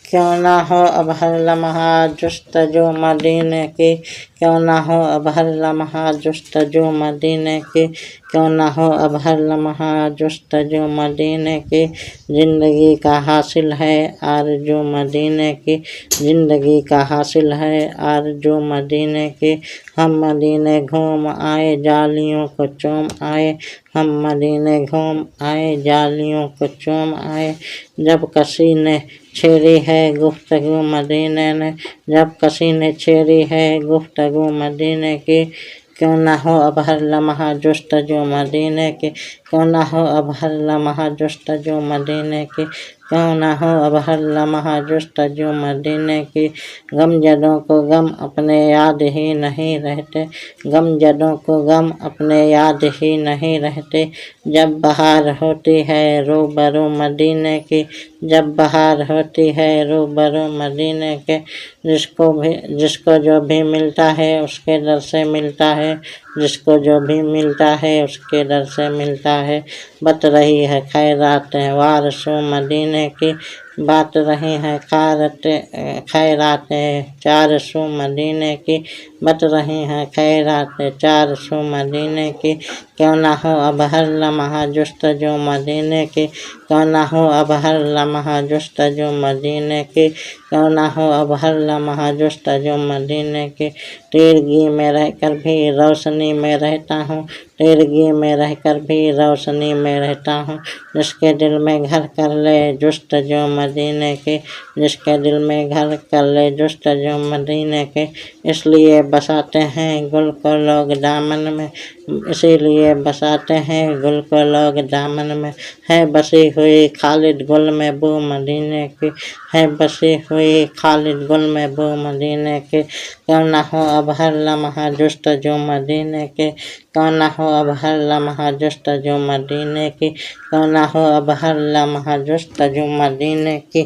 کیوں نہ ہو اب ہر لمحہ جستجو مدینے کی، کیوں نہ ہو اب ہر لمحہ جستجو مدینے کی، کیوں نہ ہو اب ہر لمحہ جستجو مدینے کی، زندگی کا حاصل ہے آرزو مدینے کی، زندگی کا حاصل ہے آرزو مدینے کی، ہم مدینے گھوم آئے جالیوں کو چوم آئے، ہم مدینے گھوم آئے جالیوں کو چوم آئے، جب کسی نے چھیڑی ہے گفتگو مدینے نے، جب کسی نے چھیڑی ہے گفتگو مدینے کی، کیوں نہ ہو اب ہر لمحہ جستجو مدینے کی، کیوں نہ ہو اب ہر لمحہ جستجو مدینے کی، کیوں نہ ہو اب ہر لمحہ جستجو مدینے کی، غم جدوں کو غم اپنے یاد ہی نہیں رہتے، غم جدوں کو غم اپنے یاد ہی نہیں رہتے، جب بہار ہوتی ہے روبرو مدینے کی، جب بہار ہوتی ہے روبرو مدینے کے، جس کو جو بھی ملتا ہے اس کے در سے ملتا ہے، جس کو جو بھی ملتا ہے اس کے در سے ملتا ہے، بت رہی ہے خیراتیں وارثو مدینے کی، بات رہی ہے خیراتیں چار سو مدینے کی، بت رہی ہیں خیراتیں چار سو مدینے کی، کیوں نہ ہو اب ہر لمحہ جستجو مدینے کی، کیوں نہ ہو اب ہر لمحہ جستجو مدینے کی، کیوں نہ ہو اب ہر لمحہ جستجو مدینے کی، تیرگی میں رہ کر بھی روشنی میں رہتا ہوں، تیرگی میں رہ کر بھی روشنی میں رہتا ہوں، جس کے دل میں گھر کر لے جستجو مدینے کی، جس کے دل میں گھر کر لے جستجو مدینے کی، اس لیے بساتے ہیں گل کو لوگ دامن میں، اسی لیے بساتے ہیں گل کو لوگ دامن میں، ہے بسی ہوئی خالد گل میں بو مدینے کی، ہے بسی ہوئی خالد گل میں بو مدینے کی، کیوں نہ ہو اب ہر لمحہ جستجو مدینے کی، کیوں نہ ہو اب ہر لمحہ جستجو مدینے کی، کیوں نہ ہو اب ہر لمحہ جستجو مدینے کی۔